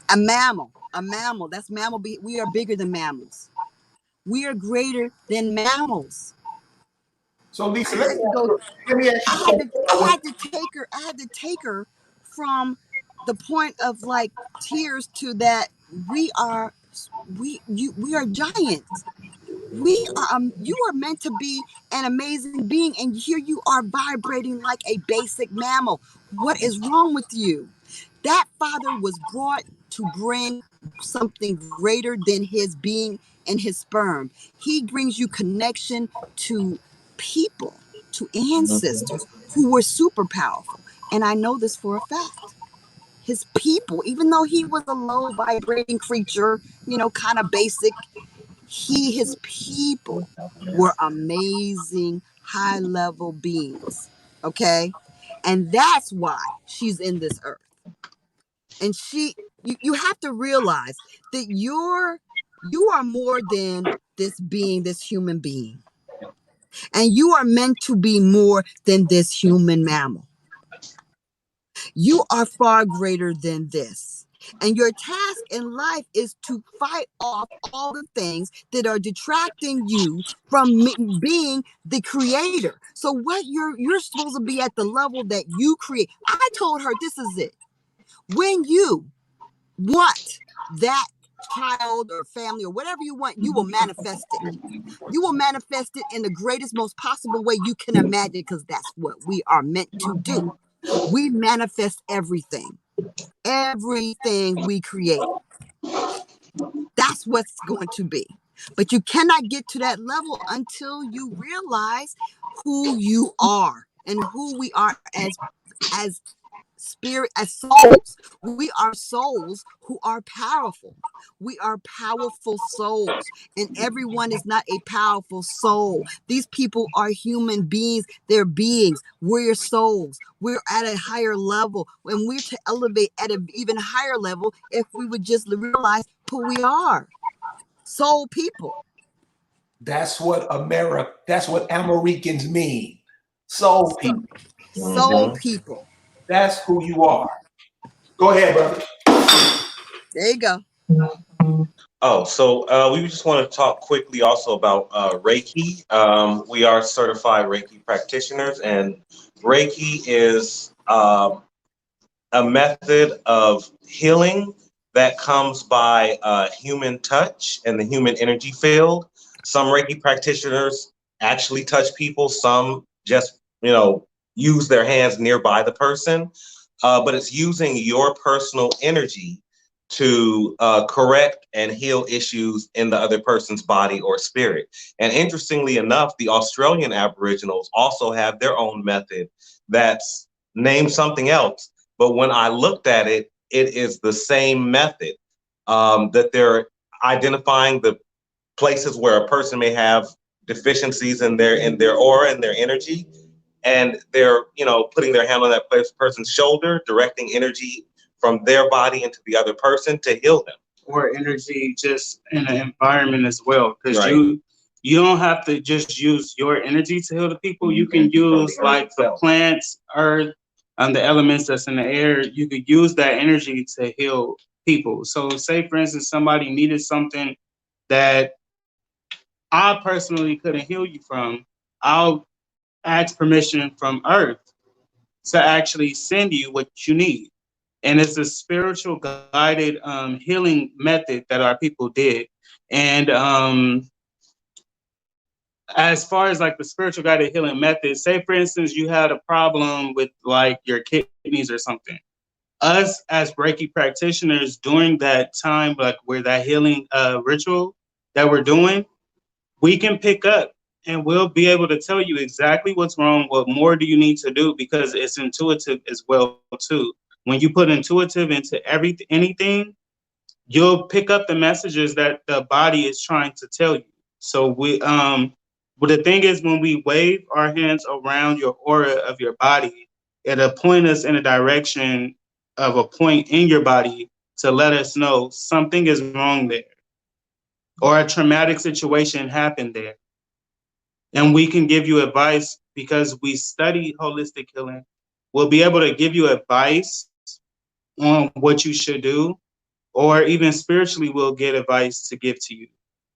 D: A mammal. A mammal. That's mammal. We are bigger than mammals. We are greater than mammals.
A: So Lisa,
D: I had to go.
A: let me ask you something.
D: I had to take her. I had to take her from the point of like tears to that we are giants. You are meant to be an amazing being, and here you are vibrating like a basic mammal. What is wrong with you? That father was brought to bring something greater than his being and his sperm. He brings you connection to people, to ancestors who were super powerful. And I know this for a fact. His people, even though he was a low vibrating creature, kind of basic, his people were amazing, high level beings. Okay. And that's why she's in this earth. And you have to realize that you are more than this being, this human being. And you are meant to be more than this human mammal. You are far greater than this. And your task in life is to fight off all the things that are detracting you from being the creator. So what you're supposed to be at the level that you create. I told her this is it. When you want that child or family or whatever you want, you will manifest it. You will manifest it in the greatest, most possible way you can imagine, because that's what we are meant to do. We manifest everything we create. That's what's going to be. But you cannot get to that level until you realize who you are and who we are as spirit, as souls. We are souls who are powerful. We are powerful souls, and everyone is not a powerful soul. These people are human beings. They're beings. We're souls. We're at a higher level, and we're to elevate at an even higher level if we would just realize who we are. Soul people.
A: That's what Americans mean. Soul people.
D: Soul people.
A: That's who you are. Go ahead, brother.
D: There you go.
C: Oh, so we just want to talk quickly also about Reiki. We are certified Reiki practitioners, and Reiki is a method of healing that comes by human touch and the human energy field. Some Reiki practitioners actually touch people. Some just, use their hands nearby the person. But it's using your personal energy to correct and heal issues in the other person's body or spirit. And interestingly enough, the Australian Aboriginals also have their own method that's named something else. But when I looked at it, it is the same method, that they're identifying the places where a person may have deficiencies in their aura and their energy. And they're, putting their hand on that person's shoulder, directing energy from their body into the other person to heal them.
B: Or energy just in the environment as well. Because you don't have to just use your energy to heal the people. You can use like the plants, earth, the elements that's in the air. You could use that energy to heal people. So say, for instance, somebody needed something that I personally couldn't heal you from. I'll ask permission from earth to actually send you what you need. And it's a spiritual guided healing method that our people did. And as far as like the spiritual guided healing method, say for instance, you had a problem with like your kidneys or something. Us as Reiki practitioners during that time, like where that healing ritual that we're doing, we can pick up and we'll be able to tell you exactly what's wrong, what more do you need to do, because it's intuitive as well too. When you put intuitive into anything, you'll pick up the messages that the body is trying to tell you. So but the thing is, when we wave our hands around your aura of your body, it'll point us in a direction of a point in your body to let us know something is wrong there, or a traumatic situation happened there. and we can give you advice because we study holistic healing. We'll be able to give you advice on what you should do, or even spiritually, we'll get advice to give to you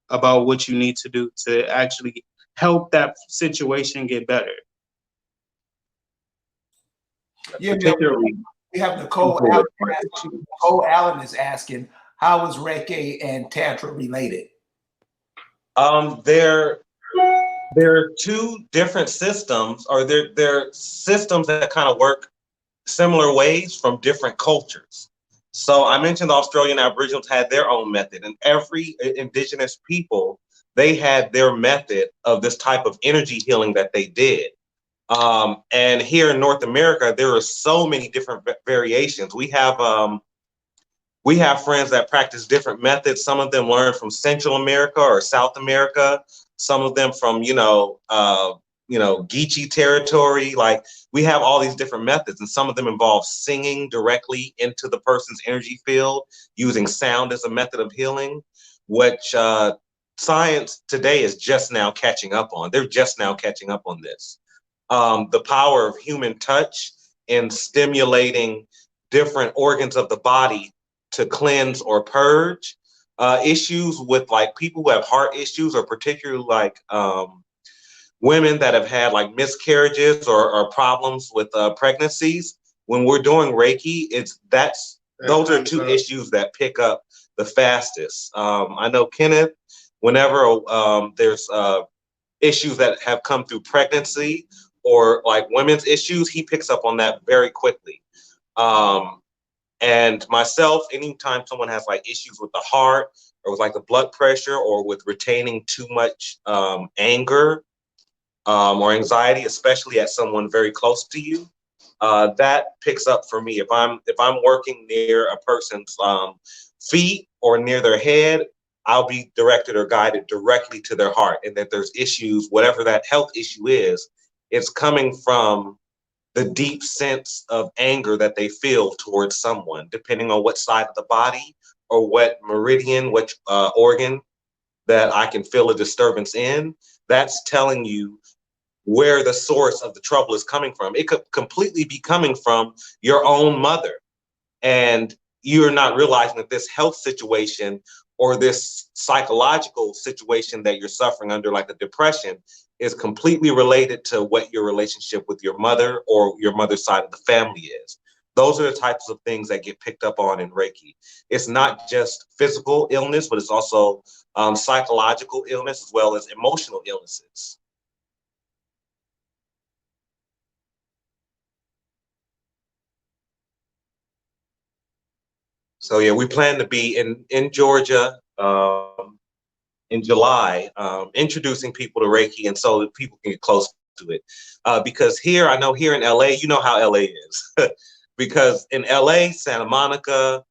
B: about what you need to do to actually help that situation get better.
A: Yeah,
C: Particularly
A: we have Nicole
C: people
A: Allen.
C: with heart issues.
A: Nicole Allen is asking, how is Reiki and Tantra related?
C: There are two different systems, or they're systems that kind of work similar ways from different cultures. So I mentioned the Australian Aboriginals had their own method, and every indigenous people, they had their method of this type of energy healing that they did. And here in North America, there are so many different variations. We have friends that practice different methods. Some of them learn from Central America or South America. Some of them from, Geechee territory. Like, we have all these different methods, and some of them involve singing directly into the person's energy field, using sound as a method of healing, which science today is just now catching up on. They're just now catching up on this. The power of human touch in stimulating different organs of the body to cleanse or purge issues with, like, people who have heart issues, or particularly like women that have had like miscarriages or problems with pregnancies. When we're doing Reiki, those are two issues that pick up the fastest. I know Kenneth, whenever there's issues that have come through pregnancy or like women's issues, he picks up on that very quickly. And myself, anytime someone has like issues with the heart or with like the blood pressure or with retaining too much anger or anxiety, especially at someone very close to you, that picks up for me. If I'm working near a person's feet or near their head, I'll be directed or guided directly to their heart, and that there's issues, whatever that health issue is, it's coming from the deep sense of anger that they feel towards someone, depending on what side of the body or what meridian, which organ that I can feel a disturbance in. That's telling you where the source of the trouble is coming from. It could completely be coming from your own mother, and you're not realizing that this health situation or this psychological situation that you're suffering under, like a depression, is completely related to what your relationship with your mother or your mother's side of the family is. Those are the types of things that get picked up on in Reiki. It's not just physical illness, but it's also psychological illness as well as emotional illnesses. So yeah, we plan to be in Georgia in July, introducing people to Reiki, and so that people can get close to it. Because here, I know here in LA, you know how LA is. Because in LA, Santa Monica,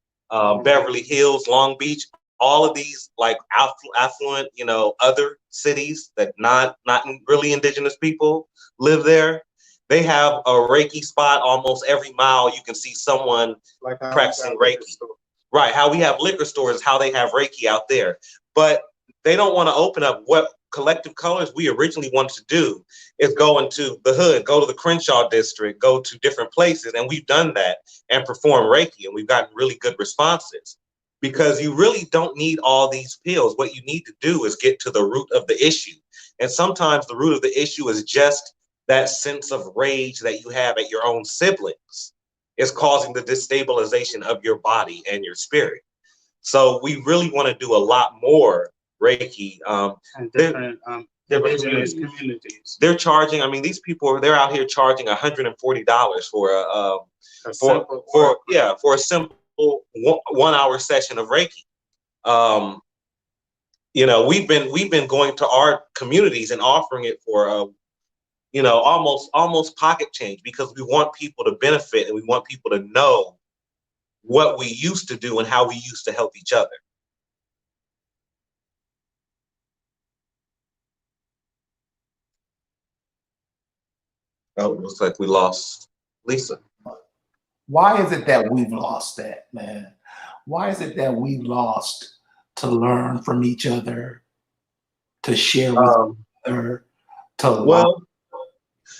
C: Beverly Hills, Long Beach, all of these like affluent, other cities that not really indigenous people live there. They have a Reiki spot almost every mile. You can see someone like practicing Reiki. Right, how we have liquor stores, how they have Reiki out there. But they don't want to open up. What Collective Colors we originally wanted to do is go into the hood, go to the Crenshaw district, go to different places. And we've done that and perform Reiki, and we've gotten really good responses, because you really don't need all these pills. What you need to do is get to the root of the issue. And sometimes the root of the issue is just that sense of rage that you have at your own siblings. Is causing the destabilization of your body and your spirit. So we really want to do a lot more Reiki.
B: And different communities.
C: They're charging. I mean, these people, they're out here charging $140 for a simple 1 hour session of Reiki. We've been going to our communities and offering it for almost pocket change, because we want people to benefit and we want people to know what we used to do and how we used to help each other. Oh, it looks like we lost Lisa.
A: Why is it that we've lost that, man? Why is it that we lost to learn from each other, to share with each other, to lie.
C: Well,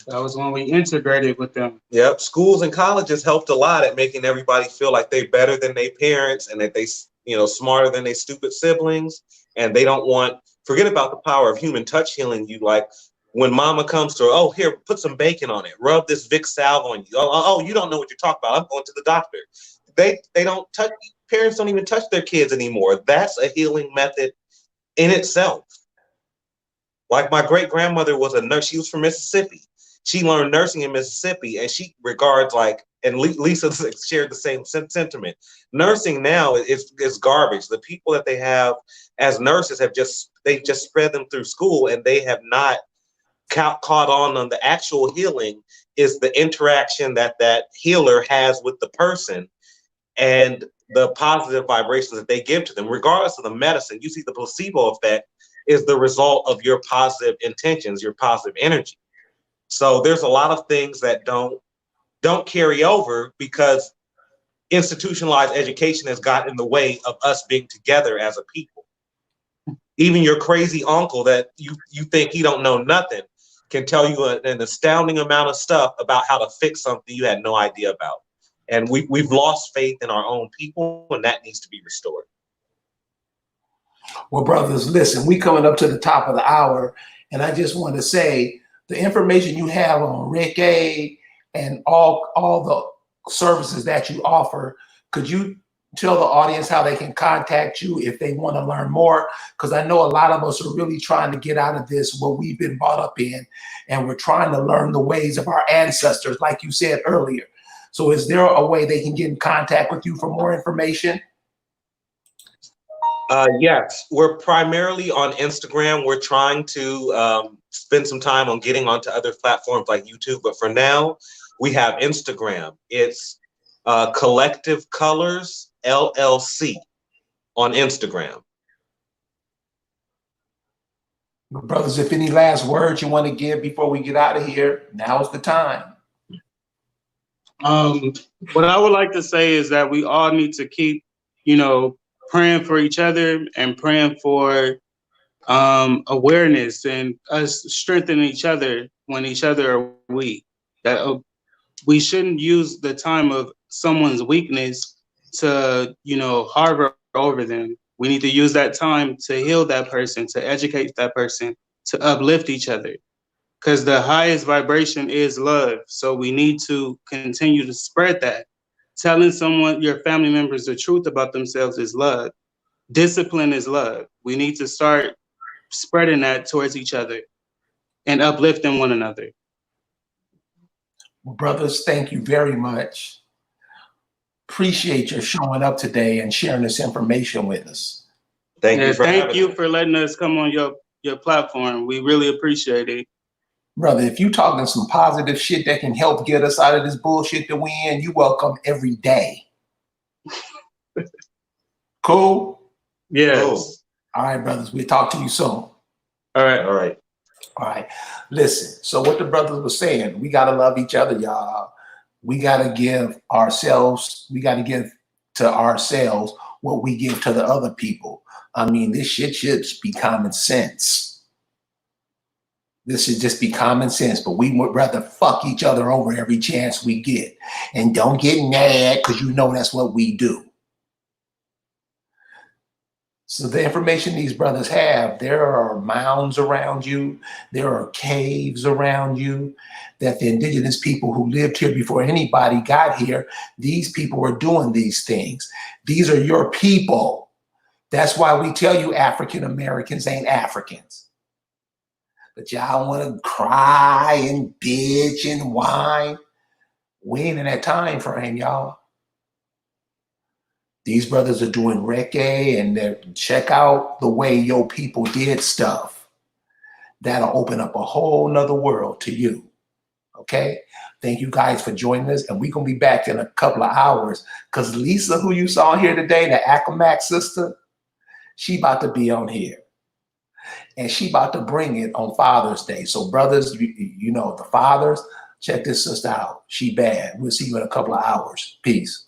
B: That was when we integrated with them.
C: yep, schools and colleges helped a lot at making everybody feel like they're better than their parents and that they, smarter than their stupid siblings. And they don't forget about the power of human touch healing you. Like when mama comes to, oh, here, put some bacon on it, rub this Vic salve on you. Oh, you don't know what you're talking about. I'm going to the doctor. They don't touch, parents don't even touch their kids anymore. That's a healing method in itself. Like my great grandmother was a nurse. She was from Mississippi. She learned nursing in Mississippi, and she regards and Lisa shared the same sentiment. Nursing now is garbage. The people that they have as nurses they just spread them through school, and they have not caught on the actual healing is the interaction that healer has with the person and the positive vibrations that they give to them, regardless of the medicine. You see the placebo effect is the result of your positive intentions, your positive energy. So there's a lot of things that don't carry over because institutionalized education has gotten in the way of us being together as a people. Even your crazy uncle that you think he don't know nothing can tell you an astounding amount of stuff about how to fix something you had no idea about. And we've lost faith in our own people, and that needs to be restored.
A: Well, brothers, listen, we coming up to the top of the hour, and I just want to say the information you have on Reiki and all the services that you offer, could you tell the audience how they can contact you if they want to learn more? Because I know a lot of us are really trying to get out of this, what we've been brought up in, and we're trying to learn the ways of our ancestors, like you said earlier. So is there a way they can get in contact with you for more information?
C: Yes, we're primarily on Instagram. We're trying to spend some time on getting onto other platforms like YouTube. But for now, we have Instagram. It's Collective Colors LLC on Instagram.
A: Brothers, if any last words you want to give before we get out of here, now's the time.
B: What I would like to say is that we all need to keep, praying for each other and praying for awareness and us strengthening each other when each other are weak. That we shouldn't use the time of someone's weakness to, harbor over them. We need to use that time to heal that person, to educate that person, to uplift each other. Because the highest vibration is love. So we need to continue to spread that. Telling someone, your family members, the truth about themselves is love. Discipline is love. We need to start spreading that towards each other and uplifting one another.
A: Well, brothers, thank you very much. Appreciate your showing up today and sharing this information with us.
C: Thank you
B: for letting us come on your platform. We really appreciate it.
A: Brother, if you talking some positive shit that can help get us out of this bullshit that we in, you welcome every day. Cool?
B: Yes.
C: Cool.
A: All right, brothers, we'll talk to you soon.
B: All right.
C: All right.
A: All right. Listen, so what the brothers were saying, we got to love each other, y'all. We got to give to ourselves what we give to the other people. I mean, this shit should be common sense. This should just be common sense, but we would rather fuck each other over every chance we get. And don't get mad because you know that's what we do. So the information these brothers have, there are mounds around you, there are caves around you, that the indigenous people who lived here before anybody got here, these people were doing these things. These are your people. That's why we tell you African Americans ain't Africans. But y'all want to cry and bitch and whine. We ain't in that time frame, y'all. These brothers are doing Reiki, and check out the way your people did stuff. That'll open up a whole nother world to you. Okay? Thank you guys for joining us. And we're going to be back in a couple of hours because Lisa, who you saw here today, the Accomack sister, she about to be on here. And she about to bring it on Father's Day. So brothers, you know, the fathers, check this sister out. She bad. We'll see you in a couple of hours. Peace.